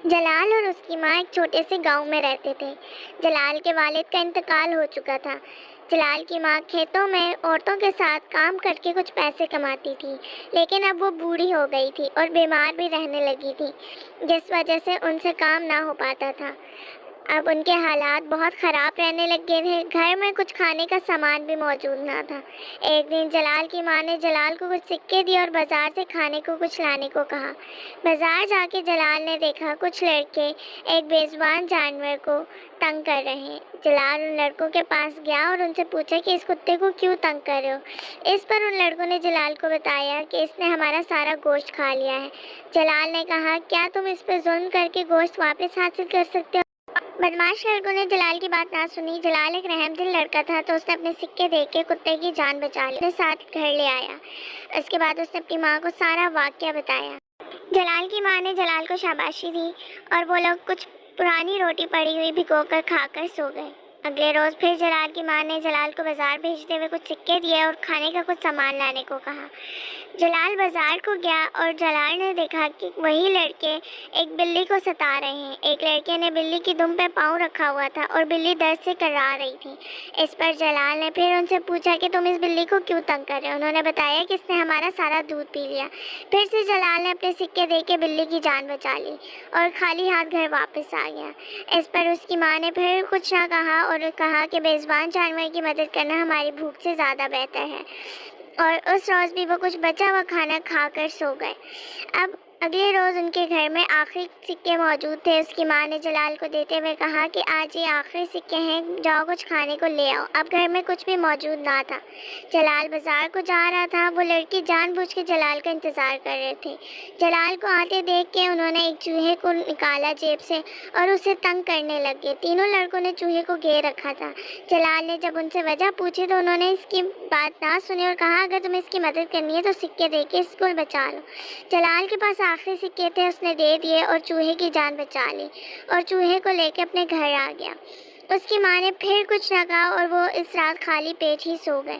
جلال اور اس کی ماں ایک چھوٹے سے گاؤں میں رہتے تھے۔ جلال کے والد کا انتقال ہو چکا تھا۔ جلال کی ماں کھیتوں میں عورتوں کے ساتھ کام کر کے کچھ پیسے کماتی تھی، لیکن اب وہ بوڑھی ہو گئی تھی اور بیمار بھی رہنے لگی تھی، جس وجہ سے ان سے کام نہ ہو پاتا تھا۔ اب ان کے حالات بہت خراب رہنے لگے تھے، گھر میں کچھ کھانے کا سامان بھی موجود نہ تھا۔ ایک دن جلال کی ماں نے جلال کو کچھ سکے دیے اور بازار سے کھانے کو کچھ لانے کو کہا۔ بازار جا کے جلال نے دیکھا کچھ لڑکے ایک بے زبان جانور کو تنگ کر رہے ہیں۔ جلال ان لڑکوں کے پاس گیا اور ان سے پوچھا کہ اس کتے کو کیوں تنگ کر رہے ہو؟ اس پر ان لڑکوں نے جلال کو بتایا کہ اس نے ہمارا سارا گوشت کھا لیا ہے۔ جلال نے کہا، کیا تم اس پہ ظلم کر کے گوشت واپس حاصل کر سکتے ہو؟ بدماش لڑکوں نے جلال کی بات نہ سنی۔ جلال ایک رحم دل لڑکا تھا تو اس نے اپنے سکے دے کے کتے کی جان بچا لی، اپنے ساتھ گھر لے آیا۔ اس کے بعد اس نے اپنی ماں کو سارا واقعہ بتایا۔ جلال کی ماں نے جلال کو شاباشی دی اور وہ لوگ کچھ پرانی روٹی پڑی ہوئی بھگو کر کھا کر سو گئے۔ اگلے روز پھر جلال کی ماں نے جلال کو بازار بھیجتے ہوئے کچھ سکے دیے اور کھانے کا کچھ سامان لانے کو کہا۔ جلال بازار کو گیا اور جلال نے دیکھا کہ وہی لڑکے ایک بلی کو ستا رہے ہیں۔ ایک لڑکے نے بلی کی دم پہ پاؤں رکھا ہوا تھا اور بلی درد سے کرا رہی تھی۔ اس پر جلال نے پھر ان سے پوچھا کہ تم اس بلی کو کیوں تنگ کر رہے ہو؟ انہوں نے بتایا کہ اس نے ہمارا سارا دودھ پی لیا۔ پھر سے جلال نے اپنے سکے دے کے بلی کی جان بچا لی اور خالی ہاتھ گھر واپس آ گیا۔ اس پر اس کی ماں نے پھر کچھ نہ کہا اور کہا کہ بے زبان جانور کی مدد کرنا ہماری بھوک سے زیادہ بہتر ہے، اور اس روز بھی وہ کچھ بچا ہوا کھانا کھا کر سو گئے۔ اب اگلے روز ان کے گھر میں آخری سکے موجود تھے۔ اس کی ماں نے جلال کو دیتے ہوئے کہا کہ آج یہ آخری سکے ہیں، جاؤ کچھ کھانے کو لے آؤ۔ اب گھر میں کچھ بھی موجود نہ تھا۔ جلال بازار کو جا رہا تھا۔ وہ لڑکی جان بوجھ کے جلال کا انتظار کر رہے تھے۔ جلال کو آتے دیکھ کے انہوں نے ایک چوہے کو نکالا جیب سے اور اسے تنگ کرنے لگے۔ تینوں لڑکوں نے چوہے کو گھیر رکھا تھا۔ جلال نے جب ان سے وجہ پوچھی تو انہوں نے اس کی بات نہ سنی اور کہا، اگر تمہیں اس کی مدد کرنی ہے تو سکے دے کے اس کو بچا لو۔ جلال کے پاس آخری سکے تھے، اس نے دے دیے اور چوہے کی جان بچا لی اور چوہے کو لے کے اپنے گھر آ گیا۔ اس کی ماں نے پھر کچھ نہ کہا اور وہ اس رات خالی پیٹ ہی سو گئے۔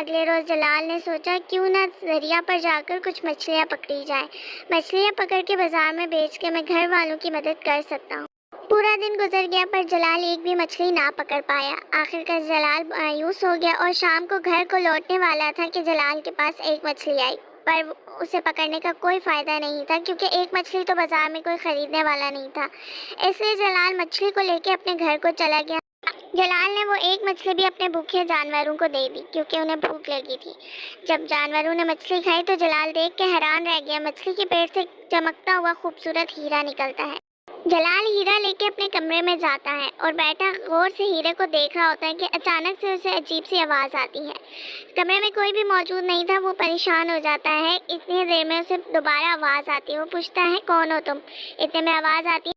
اگلے روز جلال نے سوچا کیوں نہ دریا پر جا کر کچھ مچھلیاں پکڑی جائیں۔ مچھلیاں پکڑ کے بازار میں بیچ کے میں گھر والوں کی مدد کر سکتا ہوں۔ پورا دن گزر گیا پر جلال ایک بھی مچھلی نہ پکڑ پایا۔ آخر کار جلال مایوس ہو گیا اور شام کو گھر کو لوٹنے والا تھا کہ جلال کے پاس ایک مچھلی آئی، پر اسے پکڑنے کا کوئی فائدہ نہیں تھا کیونکہ ایک مچھلی تو بازار میں کوئی خریدنے والا نہیں تھا۔ اس لیے جلال مچھلی کو لے کے اپنے گھر کو چلا گیا۔ جلال نے وہ ایک مچھلی بھی اپنے بھوکے جانوروں کو دے دی کیونکہ انہیں بھوک لگی تھی۔ جب جانوروں نے مچھلی کھائی تو جلال دیکھ کے حیران رہ گیا۔ مچھلی کے پیٹ سے چمکتا ہوا خوبصورت ہیرا نکلتا ہے۔ جلال ہیرا لے کے اپنے کمرے میں جاتا ہے اور بیٹھا غور سے ہیرے کو دیکھ رہا ہوتا ہے کہ اچانک سے اسے عجیب سی آواز آتی ہے۔ کمرے میں کوئی بھی موجود نہیں تھا۔ وہ پریشان ہو جاتا ہے۔ اتنی دیر میں اسے دوبارہ آواز آتی ہے۔ وہ پوچھتا ہے، کون ہو تم؟ اتنے میں آواز آتی ہے،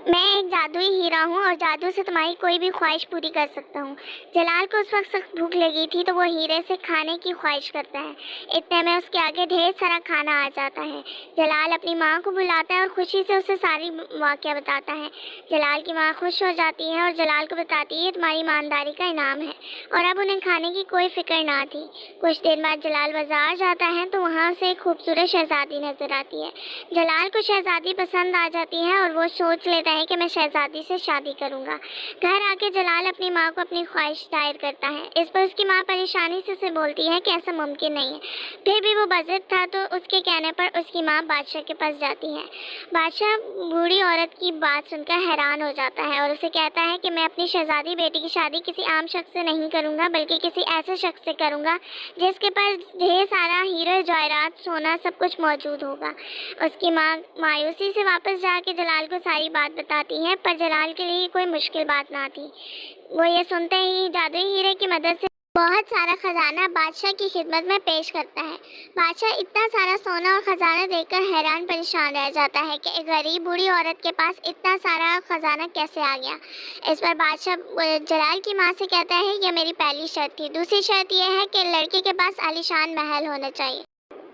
میں ایک جادوئی ہیرا ہوں اور جادو سے تمہاری کوئی بھی خواہش پوری کر سکتا ہوں۔ جلال کو اس وقت سخت بھوک لگی تھی تو وہ ہیرے سے کھانے کی خواہش کرتا ہے۔ اتنے میں اس کے آگے ڈھیر سارا کھانا آ جاتا ہے۔ جلال اپنی ماں کو بلاتا ہے اور خوشی سے اسے ساری واقعہ بتاتا ہے۔ جلال کی ماں خوش ہو جاتی ہے اور جلال کو بتاتی ہے یہ تمہاری ایمانداری کا انعام ہے، اور اب انہیں کھانے کی کوئی فکر نہ تھی۔ کچھ دیر بعد جلال بازار جاتا ہے تو وہاں سے ایک خوبصورت شہزادی نظر آتی ہے۔ جلال کو شہزادی پسند آ جاتی ہے اور وہ سوچ لیتا ہے کہ میں شہزادی سے شادی کروں گا۔ گھر آ کے جلال اپنی ماں کو اپنی خواہش ظاہر کرتا ہے۔ اس پر اس کی ماں پریشانی سے اسے بولتی ہے کہ ایسا ممکن نہیں ہے۔ پھر بھی وہ بضد تھا تو اس کے کہنے پر اس کی ماں بادشاہ کے پاس جاتی ہے۔ بادشاہ بوڑھی عورت کی بات سن کر حیران ہو جاتا ہے اور اسے کہتا ہے کہ میں اپنی شہزادی بیٹی کی شادی کسی عام شخص سے نہیں کروں گا بلکہ کسی ایسے شخص سے کروں گا جس کے پاس ڈھیر سارا ہیرے جواہرات سونا سب کچھ موجود ہوگا۔ اس کی ماں مایوسی سے واپس جا کے جلال کو ساری بات بتاتی ہے، پر جلال کے لیے کوئی مشکل بات نہ تھی۔ وہ یہ سنتے ہی جادوئی ہیرے کی مدد سے بہت سارا خزانہ بادشاہ کی خدمت میں پیش کرتا ہے۔ بادشاہ اتنا سارا سونا اور خزانہ دیکھ کر حیران پریشان رہ جاتا ہے کہ ایک غریب بوڑھی عورت کے پاس اتنا سارا خزانہ کیسے آ گیا۔ اس پر بادشاہ جلال کی ماں سے کہتا ہے یہ میری پہلی شرط تھی، دوسری شرط یہ ہے کہ لڑکی کے پاس عالیشان محل ہونا چاہیے۔